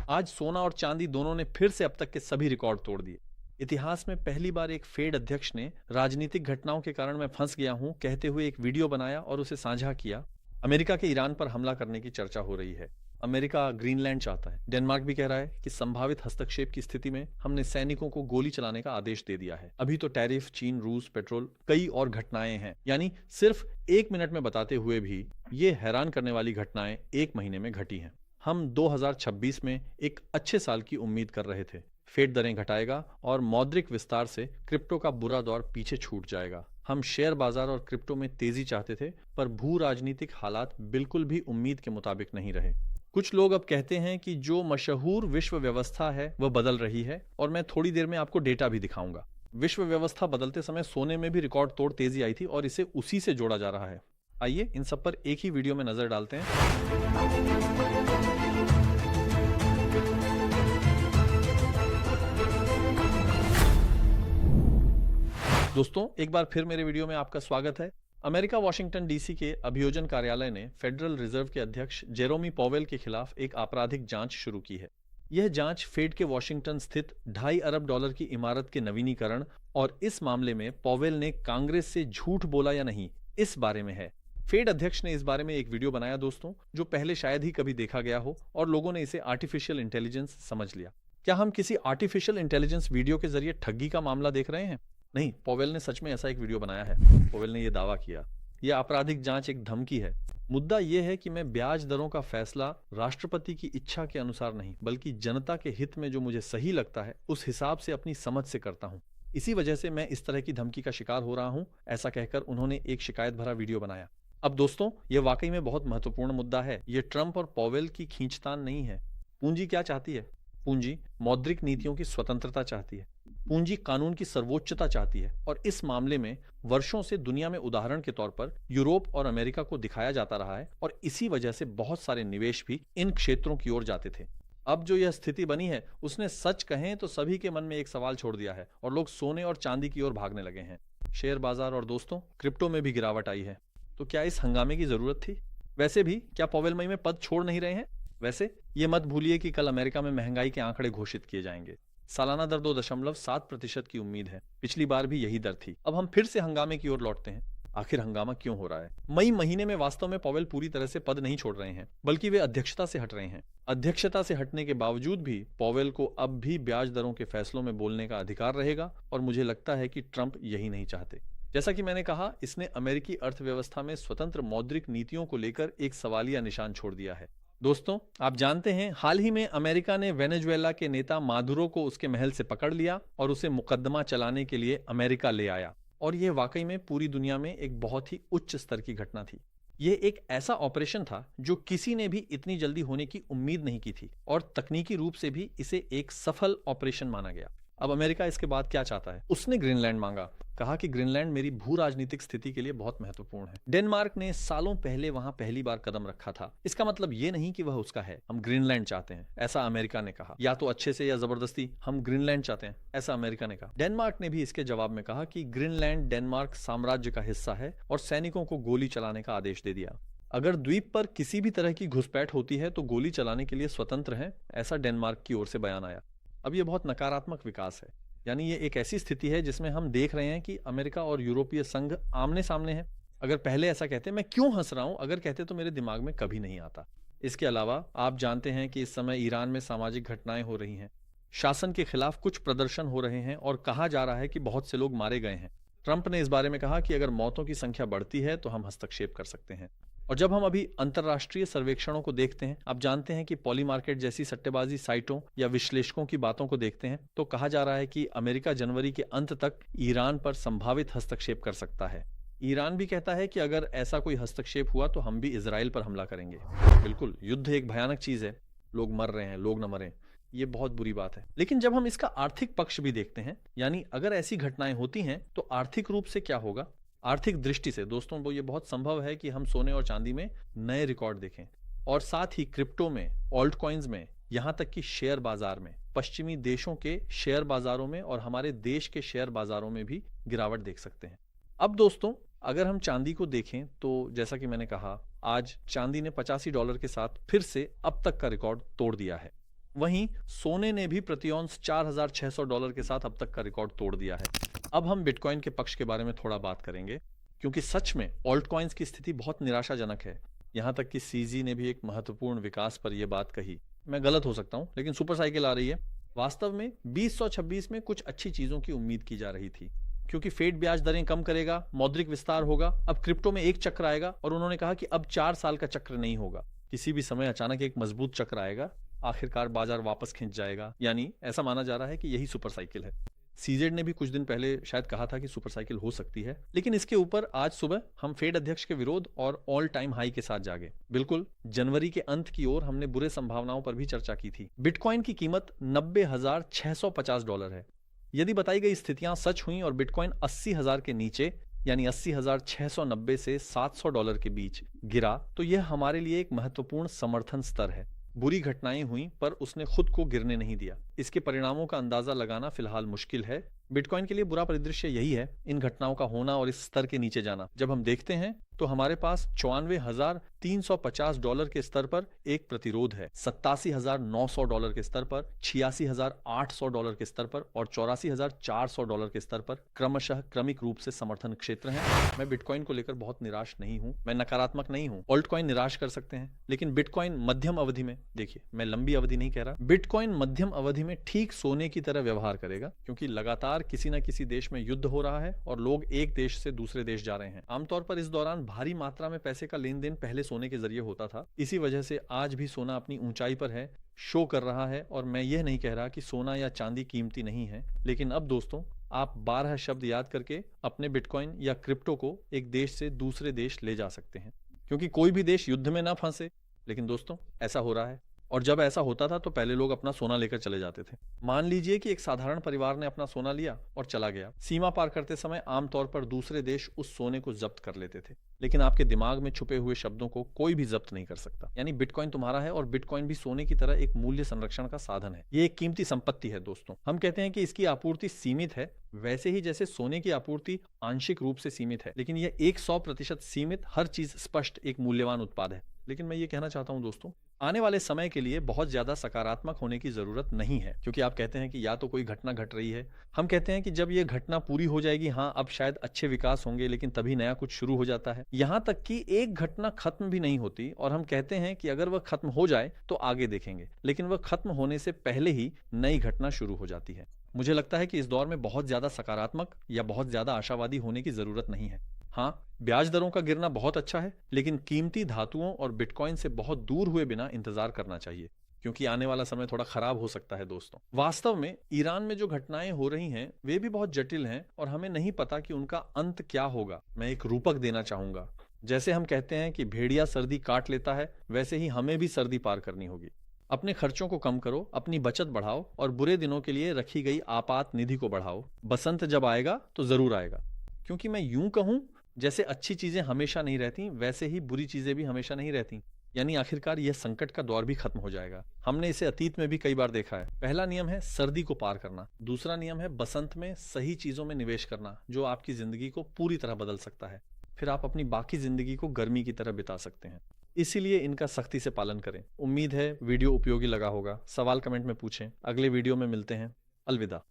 आज सोना और चांदी दोनों ने फिर से अब तक के सभी रिकॉर्ड तोड़ दिए। इतिहास में पहली बार एक फेड अध्यक्ष ने राजनीतिक घटनाओं के कारण मैं फंस गया हूं कहते हुए एक वीडियो बनाया और उसे साझा किया। अमेरिका के ईरान पर हमला करने की चर्चा हो रही है। अमेरिका ग्रीनलैंड चाहता है। डेनमार्क भी कह रहा है कि संभावित हस्तक्षेप की स्थिति में हमने सैनिकों को गोली चलाने का आदेश दे दिया है। अभी तो टैरिफ, चीन, रूस, पेट्रोल, कई और घटनाएं हैं। यानी सिर्फ 1 मिनट में बताते हुए भी ये हैरान करने वाली घटनाएं 1 महीने में घटी हैं। हम 2026 में एक अच्छे साल की उम्मीद कर रहे थे। फेड दरें घटाएगा और मौद्रिक विस्तार से क्रिप्टो का बुरा दौर पीछे छूट जाएगा। हम शेयर बाजार और क्रिप्टो में तेजी चाहते थे, पर भू राजनीतिक हालात बिल्कुल भी उम्मीद के मुताबिक नहीं रहे। कुछ लोग अब कहते हैं कि जो मशहूर विश्व व्यवस्था है वह बदल रही है, और मैं थोड़ी देर में आपको डेटा भी दिखाऊंगा। विश्व व्यवस्था बदलते समय सोने में भी रिकॉर्ड तोड़ तेजी आई थी और इसे उसी से जोड़ा जा रहा है। आइए इन सब पर एक ही वीडियो में नजर डालते हैं। दोस्तों, एक बार फिर मेरे वीडियो में आपका स्वागत है। अमेरिका वॉशिंगटन डीसी के अभियोजन कार्यालय ने फेडरल रिजर्व के अध्यक्ष जेरोमी पॉवेल के खिलाफ एक आपराधिक जांच शुरू की है। यह जांच फेड के वॉशिंगटन स्थित $2.5 अरब की इमारत के नवीनीकरण और इस मामले में पॉवेल ने कांग्रेस से झूठ बोला या नहीं, इस बारे में है। फेड अध्यक्ष ने इस बारे में एक वीडियो बनाया दोस्तों, जो पहले शायद ही कभी देखा गया हो और लोगों ने इसे आर्टिफिशियल इंटेलिजेंस समझ लिया। क्या हम किसी आर्टिफिशियल इंटेलिजेंस वीडियो के जरिए ठगी का मामला देख रहे हैं? नहीं, पॉवेल ने सच में ऐसा एक वीडियो बनाया है। पॉवेल ने यह दावा किया। यह आपराधिक जांच एक धमकी है। मुद्दा यह है कि मैं ब्याज दरों का फैसला राष्ट्रपति की इच्छा के अनुसार नहीं, बल्कि जनता के हित में जो मुझे सही लगता है उस हिसाब से अपनी समझ से करता हूं। इसी वजह से मैं इस तरह की धमकी का शिकार हो रहा हूं, ऐसा कहकर उन्होंने एक शिकायत भरा वीडियो बनाया। अब दोस्तों, यह वाकई में बहुत महत्वपूर्ण मुद्दा है। यह ट्रंप और पॉवेल की खींचतान नहीं है। पूंजी क्या चाहती है? पूंजी मौद्रिक नीतियों की स्वतंत्रता चाहती है। पूंजी कानून की सर्वोच्चता चाहती है, और इस मामले में वर्षों से दुनिया में उदाहरण के तौर पर यूरोप और अमेरिका को दिखाया जाता रहा है, और इसी वजह से बहुत सारे निवेश भी इन क्षेत्रों की ओर जाते थे। अब जो यह स्थिति बनी है उसने सच कहें तो सभी के मन में एक सवाल छोड़ दिया है, और लोग सोने और चांदी की ओर भागने लगे हैं। शेयर बाजार और दोस्तों क्रिप्टो में भी गिरावट आई है। तो क्या इस हंगामे की जरूरत थी? वैसे भी क्या पॉवेल मई में पद छोड़ नहीं रहे हैं? वैसे ये मत भूलिए कि कल अमेरिका में महंगाई के आंकड़े घोषित किए जाएंगे। सालाना दर 2.7% की उम्मीद है। पिछली बार भी यही दर थी। अब हम फिर से हंगामे की ओर लौटते हैं। आखिर हंगामा क्यों हो रहा है? मई महीने में वास्तव में पॉवेल पूरी तरह से पद नहीं छोड़ रहे हैं, बल्कि वे अध्यक्षता से हट रहे हैं। अध्यक्षता से हटने के बावजूद भी पॉवेल को अब भी ब्याज दरों के फैसलों में बोलने का अधिकार रहेगा, और मुझे लगता है कि ट्रंप यही नहीं चाहते। जैसा कि मैंने कहा, इसने अमेरिकी अर्थव्यवस्था में स्वतंत्र मौद्रिक नीतियों को लेकर एक सवालिया निशान छोड़ दिया है। दोस्तों, आप जानते हैं हाल ही में अमेरिका ने वेनेजुएला के नेता मादुरो को उसके महल से पकड़ लिया और उसे मुकदमा चलाने के लिए अमेरिका ले आया, और यह वाकई में पूरी दुनिया में एक बहुत ही उच्च स्तर की घटना थी। यह एक ऐसा ऑपरेशन था जो किसी ने भी इतनी जल्दी होने की उम्मीद नहीं की थी, और तकनीकी रूप से भी इसे एक सफल ऑपरेशन माना गया। अब अमेरिका इसके बाद क्या चाहता है? उसने ग्रीनलैंड मांगा। कहा कि ग्रीनलैंड मेरी भू राजनीतिक स्थिति के लिए बहुत महत्वपूर्ण है। डेनमार्क ने सालों पहले वहां पहली बार कदम रखा था। इसका मतलब ये नहीं कि वह उसका है। हम ग्रीनलैंड चाहते हैं, ऐसा अमेरिका ने कहा। या तो अच्छे से या जबरदस्ती, हम ग्रीनलैंड चाहते हैं, ऐसा अमेरिका ने कहा। डेनमार्क ने भी इसके जवाब में कहा कि ग्रीनलैंड डेनमार्क साम्राज्य का हिस्सा है, और सैनिकों को गोली चलाने का आदेश दे दिया। अगर द्वीप पर किसी भी तरह की घुसपैठ होती है तो गोली चलाने के लिए स्वतंत्र है, ऐसा डेनमार्क की ओर से बयान आया। अब यह बहुत नकारात्मक विकास है। यानी ये एक ऐसी स्थिति है जिसमें हम देख रहे हैं कि अमेरिका और यूरोपीय संघ आमने सामने हैं। अगर पहले ऐसा कहते, मैं क्यों हंस रहा हूं, अगर कहते तो मेरे दिमाग में कभी नहीं आता। इसके अलावा आप जानते हैं कि इस समय ईरान में सामाजिक घटनाएं हो रही हैं। शासन के खिलाफ कुछ प्रदर्शन हो रहे हैं, और कहा जा रहा है कि बहुत से लोग मारे गए हैं। ट्रंप ने इस बारे में कहा कि अगर मौतों की संख्या बढ़ती है तो हम हस्तक्षेप कर सकते हैं। और जब हम अभी अंतर्राष्ट्रीय सर्वेक्षणों को देखते हैं, आप जानते हैं कि पॉली मार्केट जैसी सट्टेबाजी साइटों या विश्लेषकों की बातों को देखते हैं, तो कहा जा रहा है कि अमेरिका जनवरी के अंत तक ईरान पर संभावित हस्तक्षेप कर सकता है। ईरान भी कहता है कि अगर ऐसा कोई हस्तक्षेप हुआ तो हम भी इजराइल पर हमला करेंगे। बिल्कुल, युद्ध एक भयानक चीज है। लोग मर रहे हैं, लोग न मरें, ये बहुत बुरी बात है। लेकिन जब हम इसका आर्थिक पक्ष भी देखते हैं, यानी अगर ऐसी घटनाएं होती हैं तो आर्थिक रूप से क्या होगा? आर्थिक दृष्टि से दोस्तों, वो ये बहुत संभव है कि हम सोने और चांदी में नए रिकॉर्ड देखें, और साथ ही क्रिप्टो में, ऑल्ट कॉइन्स में, यहां तक कि शेयर बाजार में, पश्चिमी देशों के शेयर बाजारों में और हमारे देश के शेयर बाजारों में भी गिरावट देख सकते हैं। अब दोस्तों, अगर हम चांदी को देखें तो जैसा कि मैंने कहा, आज चांदी ने $85 के साथ फिर से अब तक का रिकॉर्ड तोड़ दिया है। वहीं सोने ने भी प्रति औंस $4,600 के साथ अब तक का रिकॉर्ड तोड़ दिया है। अब हम बिटकॉइन के पक्ष के बारे में थोड़ा बात करेंगे, क्योंकि सच में ऑल्ट कॉइन्स की स्थिति बहुत निराशाजनक है। यहाँ तक कि सीजी ने भी एक महत्वपूर्ण विकास पर यह बात कही। मैं गलत हो सकता हूँ, लेकिन सुपर साइकिल आ रही है। वास्तव में 2026 में कुछ अच्छी चीजों की उम्मीद की जा रही थी, क्योंकि फेड ब्याज दरें कम करेगा, मौद्रिक विस्तार होगा, अब क्रिप्टो में एक चक्र आएगा और उन्होंने कहा कि अब 4 साल का चक्र नहीं होगा, किसी भी समय अचानक एक मजबूत चक्र आएगा, आखिरकार बाजार वापस खिंच जाएगा। यानी ऐसा माना जा रहा है कि यही सुपर साइकिल है। सीजेड ने भी कुछ दिन पहले शायद कहा था कि सुपर साइकिल हो सकती है, लेकिन इसके ऊपर आज सुबह हम फेड अध्यक्ष के विरोध और ऑल टाइम हाई के साथ जागे। बिल्कुल जनवरी के अंत की ओर हमने बुरे संभावनाओं पर भी चर्चा की थी। बिटकॉइन की कीमत $90,650 है। यदि बताई गई स्थितियां सच हुई और बिटकॉइन 80,000 के नीचे यानी 80,690 से $700 के बीच गिरा, तो यह हमारे लिए एक महत्वपूर्ण समर्थन स्तर है। बुरी घटनाएं हुई, पर उसने खुद को गिरने नहीं दिया। इसके परिणामों का अंदाजा लगाना फिलहाल मुश्किल है। बिटकॉइन के लिए बुरा परिदृश्य यही है, इन घटनाओं का होना और इस स्तर के नीचे जाना। जब हम देखते हैं तो हमारे पास $94,350 के स्तर पर एक प्रतिरोध है, $87,900 के स्तर पर, $86,800 के स्तर पर और $84,400 के स्तर पर क्रमशः क्रमिक रूप से समर्थन क्षेत्र हैं। मैं बिटकॉइन को लेकर बहुत निराश नहीं हूं, मैं नकारात्मक नहीं हूं। ऑल्टकॉइन निराश कर सकते हैं, लेकिन बिटकॉइन मध्यम अवधि में, देखिए मैं लंबी अवधि नहीं कह रहा, बिटकॉइन मध्यम अवधि में ठीक सोने की तरह व्यवहार करेगा, क्योंकि लगातार किसी न किसी देश में युद्ध हो रहा है और लोग एक देश से दूसरे देश जा रहे हैं। आमतौर पर इस दौरान भारी मात्रा में पैसे का लेन देन पहले सोने के जरिए होता था। इसी वजह से आज भी सोना अपनी ऊंचाई पर है, शो कर रहा है। और मैं यह नहीं कह रहा कि सोना या चांदी कीमती नहीं है, लेकिन अब दोस्तों आप 12 शब्द याद करके अपने बिटकॉइन या क्रिप्टो को एक देश से दूसरे देश ले जा सकते हैं, क्योंकि कोई भी देश युद्ध में ना फंसे। लेकिन दोस्तों ऐसा हो रहा है, और जब ऐसा होता था तो पहले लोग अपना सोना लेकर चले जाते थे। मान लीजिए कि एक साधारण परिवार ने अपना सोना लिया और चला गया। सीमा पार करते समय आमतौर पर दूसरे देश उस सोने को जब्त कर लेते थे, लेकिन आपके दिमाग में छुपे हुए शब्दों को कोई भी जब्त नहीं कर सकता। यानी बिटकॉइन तुम्हारा है और बिटकॉइन भी सोने की तरह एक मूल्य संरक्षण का साधन है। ये एक कीमती संपत्ति है दोस्तों। हम कहते हैं कि इसकी आपूर्ति सीमित है, वैसे ही जैसे सोने की आपूर्ति आंशिक रूप से सीमित है, लेकिन यह 100% सीमित, हर चीज स्पष्ट एक मूल्यवान उत्पाद है। लेकिन मैं ये कहना चाहता हूं दोस्तों, आने वाले समय के लिए बहुत ज्यादा सकारात्मक होने की जरूरत नहीं है, क्योंकि आप कहते हैं कि या तो कोई घटना घट रही है। हम कहते हैं कि जब ये घटना पूरी हो जाएगी, हाँ अब शायद अच्छे विकास होंगे, लेकिन तभी नया कुछ शुरू हो जाता है। यहां तक कि एक घटना खत्म भी नहीं होती और हम कहते हैं कि अगर वह खत्म हो जाए तो आगे देखेंगे, लेकिन वह खत्म होने से पहले ही नई घटना शुरू हो जाती है। मुझे लगता है कि इस दौर में बहुत ज्यादा सकारात्मक या बहुत ज्यादा आशावादी होने की जरूरत नहीं है। हाँ, ब्याज दरों का गिरना बहुत अच्छा है, लेकिन कीमती धातुओं और बिटकॉइन से बहुत दूर हुए बिना इंतजार करना चाहिए, क्योंकि आने वाला समय थोड़ा खराब हो सकता है दोस्तों। वास्तव में ईरान में जो घटनाएं हो रही हैं वे भी बहुत जटिल हैं और हमें नहीं पता कि उनका अंत क्या होगा। मैं एक रूपक देना चाहूंगा। जैसे हम कहते हैं कि भेड़िया सर्दी काट लेता है, वैसे ही हमें भी सर्दी पार करनी होगी। अपने खर्चों को कम करो, अपनी बचत बढ़ाओ और बुरे दिनों के लिए रखी गई आपात निधि को बढ़ाओ। बसंत जब आएगा तो जरूर आएगा, क्योंकि मैं यूं कहूं, जैसे अच्छी चीजें हमेशा नहीं रहती, वैसे ही बुरी चीजें भी हमेशा नहीं रहती। यानी आखिरकार यह संकट का दौर भी खत्म हो जाएगा। हमने इसे अतीत में भी कई बार देखा है। पहला नियम है सर्दी को पार करना, दूसरा नियम है बसंत में सही चीजों में निवेश करना, जो आपकी जिंदगी को पूरी तरह बदल सकता है। फिर आप अपनी बाकी जिंदगी को गर्मी की तरह बिता सकते हैं। इसीलिए इनका सख्ती से पालन करें। उम्मीद है वीडियो उपयोगी लगा होगा। सवाल कमेंट में पूछें। अगले वीडियो में मिलते हैं। अलविदा।